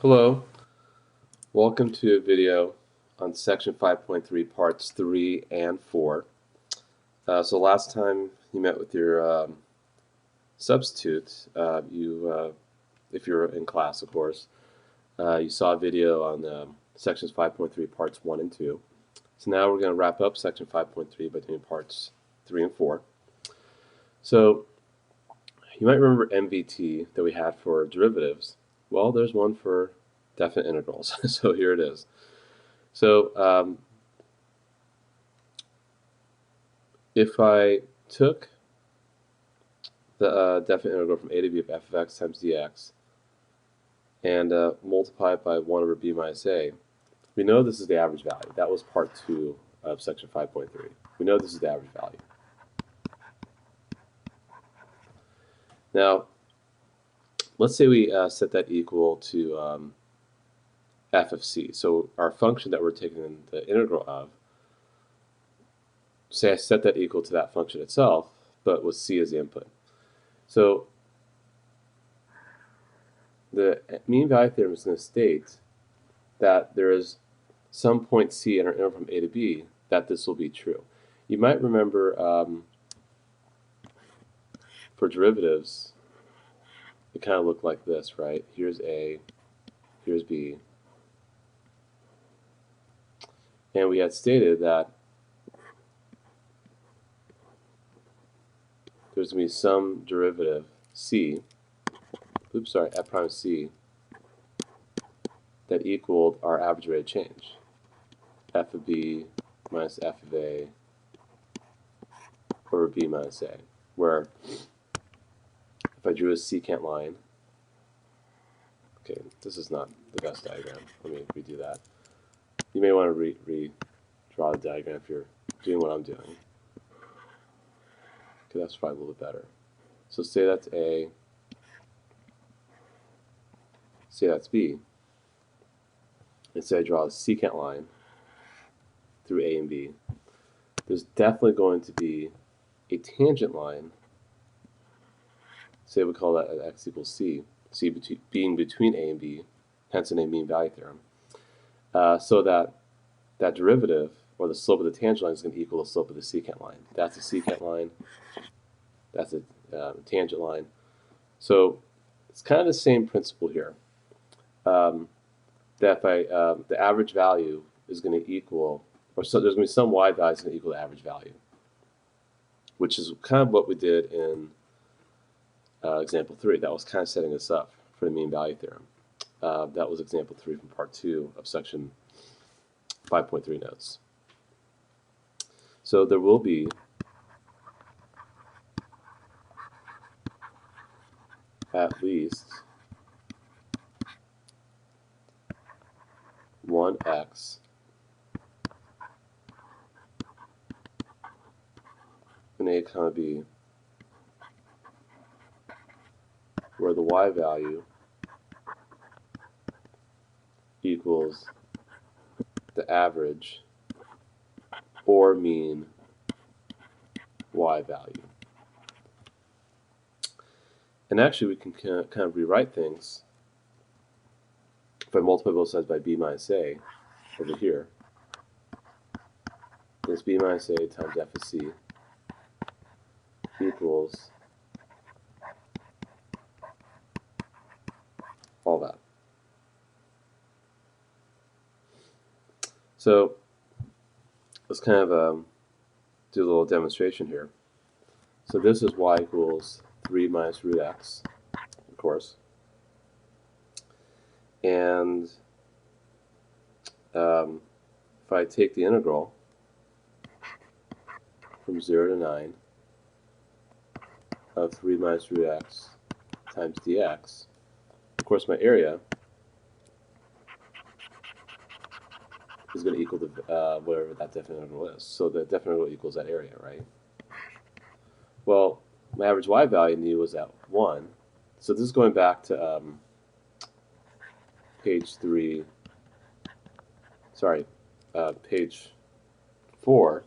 Hello, welcome to a video on section 5.3 parts 3 and 4. So last time you met with your substitute, if you're in class of course, you saw a video on sections 5.3 parts 1 and 2. So now we're going to wrap up section 5.3 by doing parts 3 and 4. So you might remember MVT that we had for derivatives. Well, there's one for definite integrals, so here it is. So if I took the definite integral from a to b of f of x times dx and multiply it by 1 over b minus a, we know this is the average value. That was part 2 of section 5.3. We know this is the average value. Now, let's say we set that equal to f of c. So our function that we're taking the integral of, say I set that equal to that function itself, but with c as the input. So the mean value theorem is going to state that there is some point c in our interval from a to b that this will be true. You might remember for derivatives, it kind of looked like this, right? Here's a, here's b, and we had stated that there's going to be some derivative c, f prime c, that equaled our average rate of change, f of b minus f of a over b minus a, where if I drew a secant line, okay, this is not the best diagram. Let me redo that. You may want to redraw the diagram if you're doing what I'm doing. Okay, that's probably a little bit better. So say that's A, say that's B. And say I draw a secant line through A and B. There's definitely going to be a tangent line, say we call that x equals c, being between A and B, hence in a mean value theorem, so that that derivative, or the slope of the tangent line, is going to equal the slope of the secant line. That's a secant line, that's a tangent line. So it's kind of the same principle here. That if the average value is going to equal, or so there's going to be some y value that's going to equal the average value, which is kind of what we did in example 3. That was kind of setting us up for the mean value theorem. That was example 3 from part 2 of section 5.3 notes. So there will be at least 1x in a comma b where the y value equals the average or mean y value. And actually we can kind of rewrite things. If I multiply both sides by b minus a over here, this b minus a times f of c equals all that. So let's kind of do a little demonstration here. So this is y equals 3 minus root x, of course. And if I take the integral from 0 to 9 of 3 minus root x times dx, of course my area is going to equal the, whatever that definite integral is. So the definite integral equals that area, right? Well, my average y value in u was at 1. So this is going back to page 4,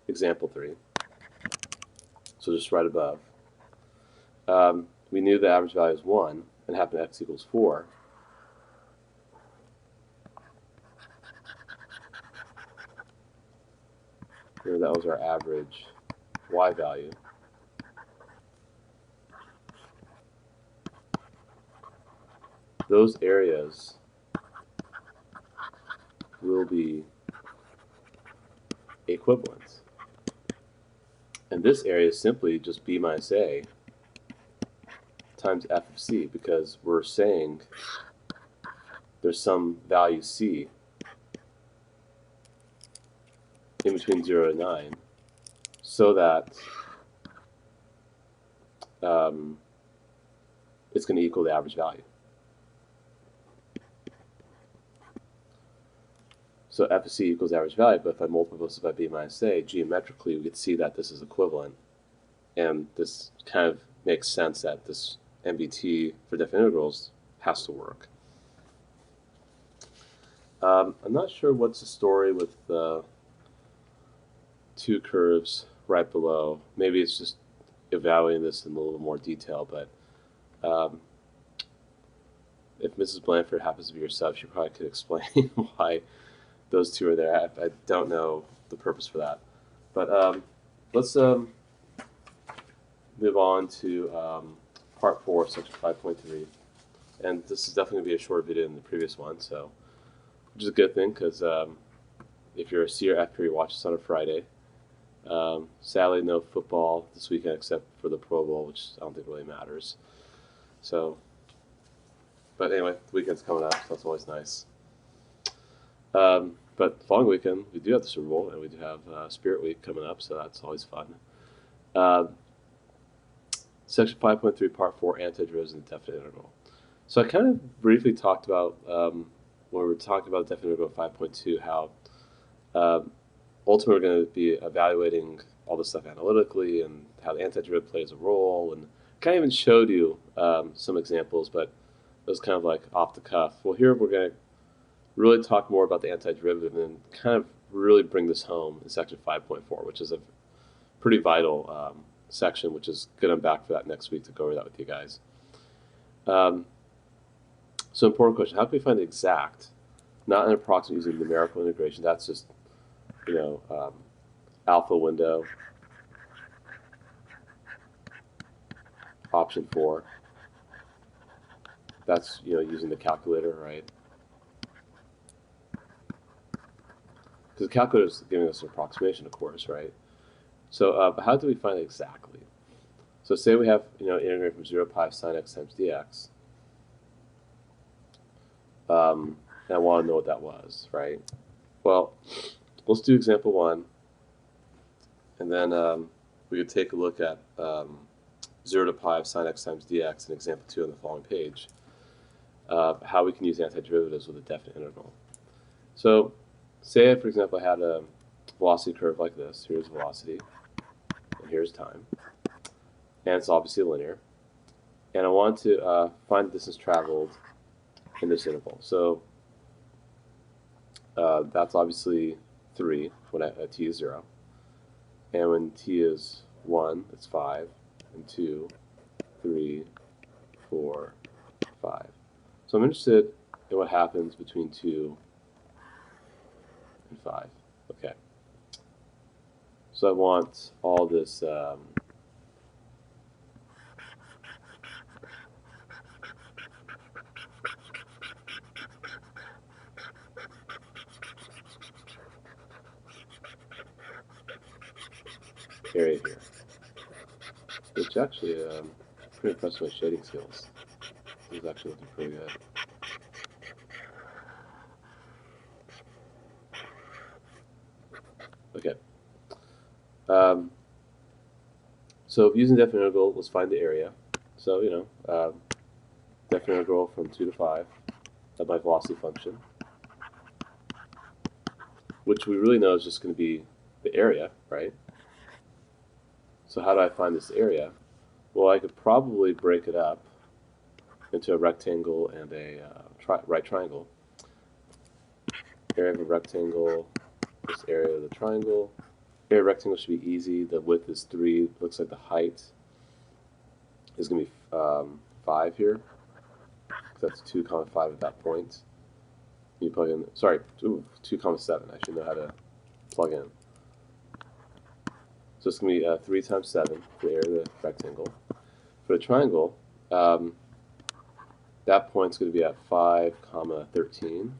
example 3. So just right above. We knew the average value is 1 and happened to x equals 4. Remember that was our average y value. Those areas will be equivalent. And this area is simply just b minus a times f of c, because we're saying there's some value c in between 0 and 9, so that it's going to equal the average value. So f of c equals average value, but if I multiply this by b minus a, geometrically we could see that this is equivalent. And this kind of makes sense that this MBT for definite integrals has to work. I'm not sure what's the story with the two curves right below. Maybe it's just evaluating this in a little more detail, but if Mrs. Blanford happens to be your sub, she probably could explain why those two are there. I don't know the purpose for that. But let's move on to part 4, section 5.3. And this is definitely going to be a shorter video than the previous one, so which is a good thing, because if you're a C or F period, watch this on a Friday. Sadly, no football this weekend except for the Pro Bowl, which I don't think really matters. So, but anyway, the weekend's coming up, so that's always nice. But the following weekend, we do have the Super Bowl, and we do have Spirit Week coming up, so that's always fun. Section 5.3, Part 4, Antiderivatives and Definite Integral. So I kind of briefly talked about, when we were talking about definite integral 5.2, how ultimately we're going to be evaluating all this stuff analytically and how the antiderivative plays a role, and kind of even showed you some examples, but it was kind of like off the cuff. Well, here we're going to really talk more about the antiderivative and kind of really bring this home in section 5.4, which is a pretty vital section, which is good. I'm back for that next week to go over that with you guys. So important question, how can we find the exact, not an approximate using numerical integration, that's just, you know, alpha window, option 4, that's, you know, using the calculator, right? Because the calculator is giving us an approximation, of course, right? So how do we find it exactly? So say we have, you know, integrate from 0 pi sine x times dx. And I want to know what that was, right? Well, let's do example 1, and then we could take a look at 0 to pi of sine x times dx in example 2 on the following page, how we can use antiderivatives with a definite integral. So say, for example, I had a velocity curve like this. Here's velocity, and here's time, and it's obviously linear. And I want to find the distance traveled in this interval. So that's obviously 3 when t is 0. And when t is 1, it's 5, and 2, 3, 4, 5. So I'm interested in what happens between 2 and 5. Okay. So I want all this area here, which actually pretty impressed with my shading skills. This is actually looking pretty good. Okay. So using definite integral, let's find the area. So, you know, definite integral from 2 to 5 of my velocity function, which we really know is just going to be the area, right? So how do I find this area? Well, I could probably break it up into a rectangle and a right triangle. Area of a rectangle, this area of the triangle. Area of rectangle should be easy. The width is 3. Looks like the height is going to be 5 here. That's 2, 5 at that point. You plug in, sorry, 2, 7. I should know how to plug in. So it's going to be 3 times 7 for the area of the rectangle. For the triangle, that point's going to be at 5, 13.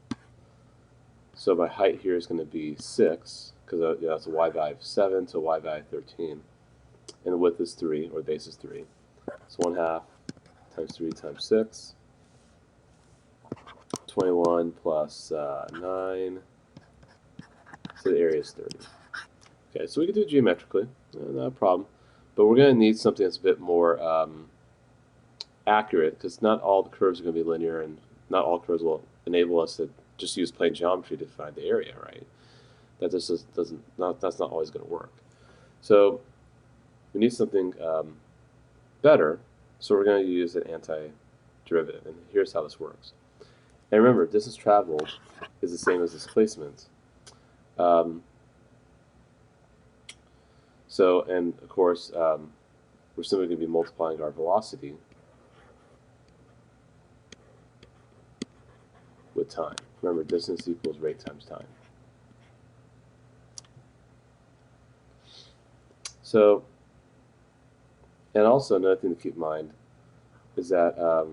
So my height here is going to be 6, because that's a y value of 7 to a y value of 13. And the width is 3, or the base is 3. So 1/2 times 3 times 6. 21 plus 9. So the area is 30. Okay, so we can do it geometrically, not a problem. But we're going to need something that's a bit more accurate, because not all the curves are going to be linear, and not all curves will enable us to just use plain geometry to find the area, right? That just that's not always going to work. So we need something better. So we're going to use an antiderivative, and here's how this works. And remember, distance traveled is the same as displacement. And of course, we're simply going to be multiplying our velocity with time. Remember, distance equals rate times time. So, and also another thing to keep in mind is that the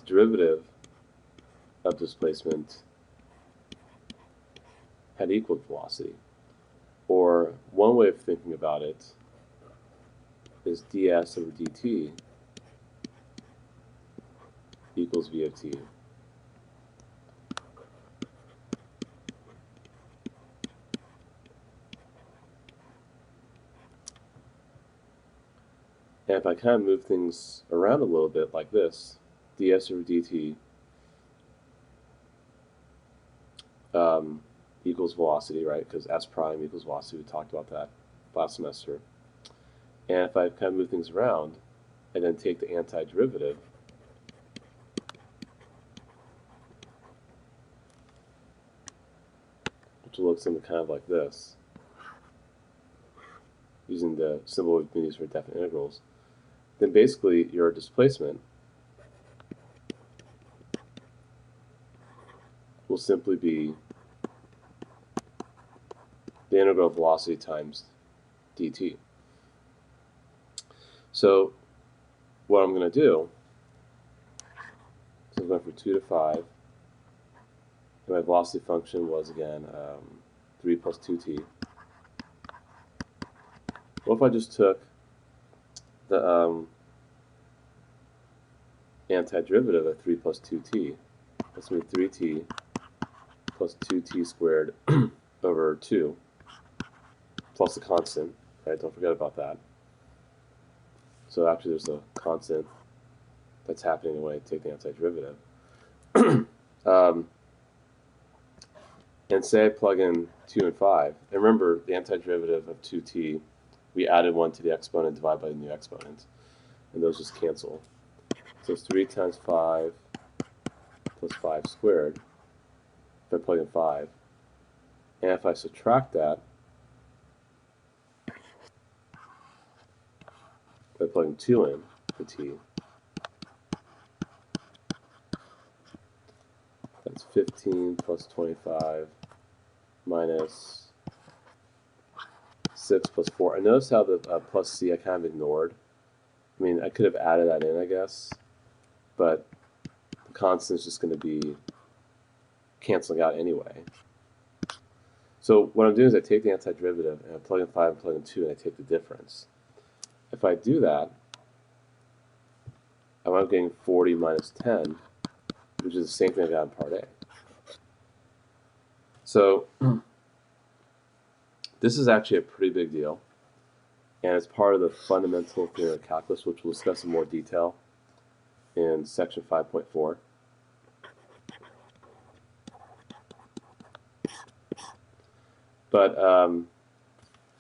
derivative of displacement had equal velocity. Or one way of thinking about it is ds over dt equals v of t. And if I kind of move things around a little bit like this, ds over dt equals velocity, right? Because s prime equals velocity. We talked about that last semester. And if I kind of move things around and then take the antiderivative, which will look something kind of like this, using the symbol we've been using for definite integrals, then basically your displacement will simply be the integral of velocity times dt. So what I'm going to do is I'm going from 2 to 5, and my velocity function was again 3 plus 2t. What if I just took the antiderivative of 3 plus 2t? That's going to be 3t plus 2t squared over 2 plus a constant, right? Don't forget about that. So actually there's a constant that's happening when I take the antiderivative. And say I plug in 2 and 5. And remember, the antiderivative of 2t, we added 1 to the exponent divided by the new exponent. And those just cancel. So it's 3 times 5 plus 5 squared, if I plug in 5. And if I subtract that, by plugging 2 in for t, that's 15 plus 25 minus 6 plus 4. And notice how the plus c I kind of ignored. I mean, I could have added that in, I guess, but the constant is just going to be canceling out anyway. So what I'm doing is I take the antiderivative and I plug in 5 and plug in 2 and I take the difference. If I do that, I'm getting 40 minus 10, which is the same thing I got in part A. So this is actually a pretty big deal, and it's part of the fundamental theory of calculus, which we'll discuss in more detail in section 5.4. But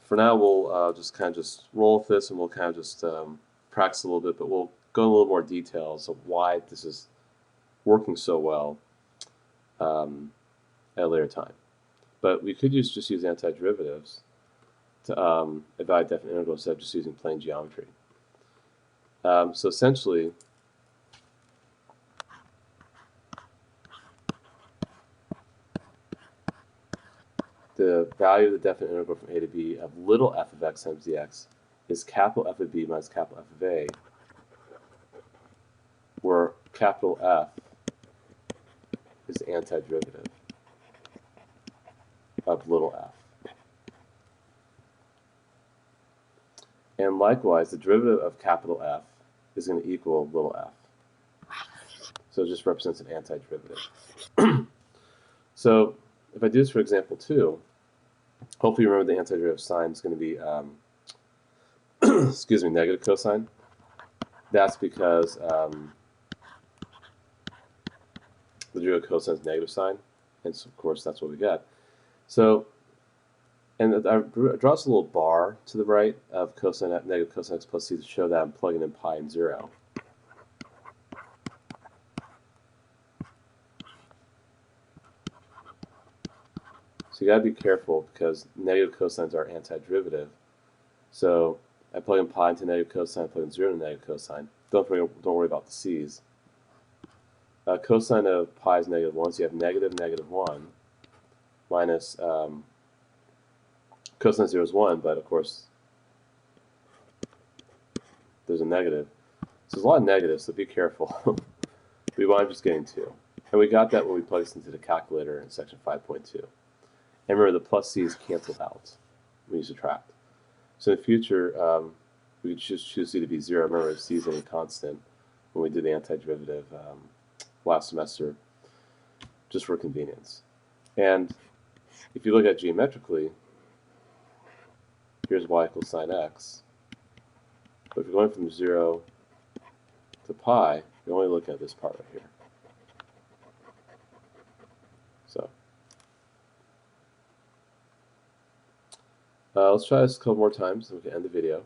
for now, we'll just kind of just roll with this, and we'll kind of just practice a little bit, but we'll go in a little more details of why this is working so well at a later time. But we could just use antiderivatives to evaluate definite integrals instead of just using plain geometry. So essentially, the value of the definite integral from a to b of little f of x times dx is capital F of b minus capital F of a, where capital F is the antiderivative of little f. And likewise, the derivative of capital F is going to equal little f. So it just represents an antiderivative. So if I do this for example 2, hopefully you remember the antiderivative sign is going to be excuse me, negative cosine. That's because the derivative of cosine is negative sign, and so of course that's what we got. So, and I draw this little bar to the right of cosine at negative cosine x plus c to show that I'm plugging in pi and 0. So you got to be careful because negative cosines are antiderivative. So I plug in pi into negative cosine, I plug in 0 into negative cosine. Don't worry about the c's. Cosine of pi is negative 1, so you have negative negative 1 minus cosine of 0 is 1, but of course there's a negative. So there's a lot of negatives, so be careful. We wind up just getting 2. And we got that when we plugged this into the calculator in section 5.2. And remember, the plus c's canceled out when you subtract. So in the future, we could just choose c to be 0. Remember, c is any constant when we did the antiderivative last semester, just for convenience. And if you look at it geometrically, here's y equals sine x. But if you're going from 0 to pi, you're only looking at this part right here. So let's try this a couple more times, and we can end the video.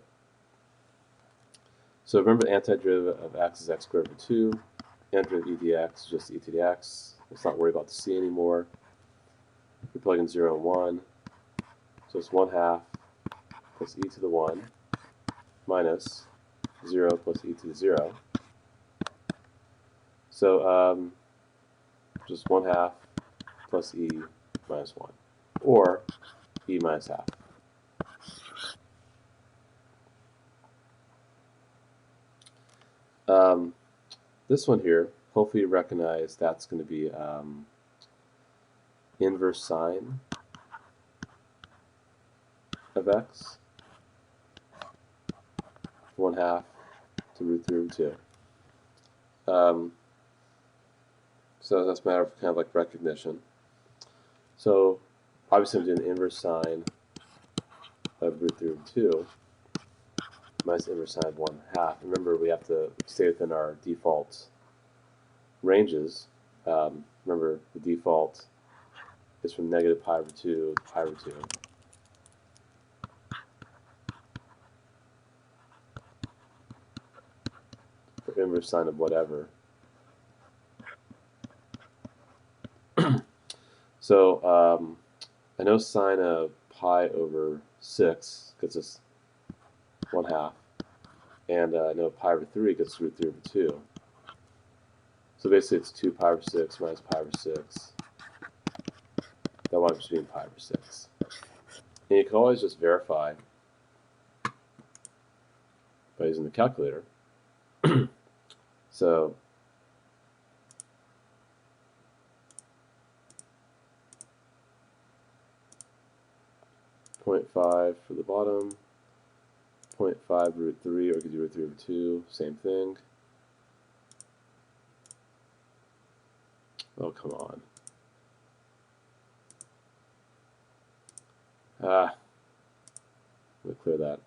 So remember, the antiderivative of x is x squared over 2. Antiderivative of e dx is just e to the x. Let's not worry about the c anymore. We plug in 0 and 1. So it's 1/2 plus e to the 1 minus 0 plus e to the 0. So just 1/2 plus e minus 1, or e minus half. This one here, hopefully you recognize that's going to be inverse sine of x, 1/2 to root 3 over 2. So that's a matter of kind of like recognition. So obviously I'm doing the inverse sine of root 3 over 2 minus inverse sine of 1/2. Remember, we have to stay within our default ranges. Remember, the default is from negative pi over 2 to pi over 2. For inverse sine of whatever. So I know sine of pi over 6 gets us 1/2. And I know pi over 3 gets root 3 over 2. So basically it's 2 pi over 6 minus pi over 6. That winds up just being pi over 6. And you can always just verify by using the calculator. So .5 for the bottom, 0.5 root 3, or you could do root 3 over 2, same thing. Oh, come on. Let me clear that.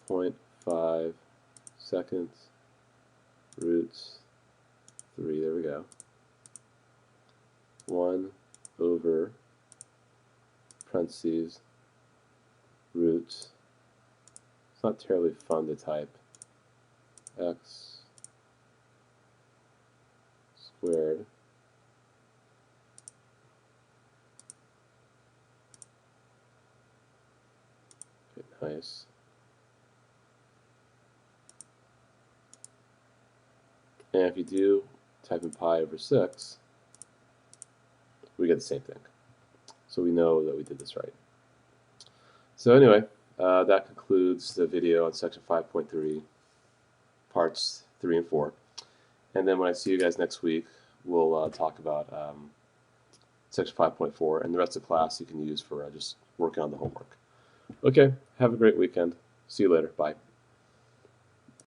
0.5 seconds, roots 3, there we go. 1 over parentheses roots. It's not terribly fun to type. X squared okay, nice. And if you do type in pi over 6, we get the same thing. so we know that we did this right. So anyway, that concludes the video on section 5.3, parts 3 and 4. And then when I see you guys next week, we'll talk about section 5.4, and the rest of the class you can use for just working on the homework. Okay, have a great weekend. See you later. Bye.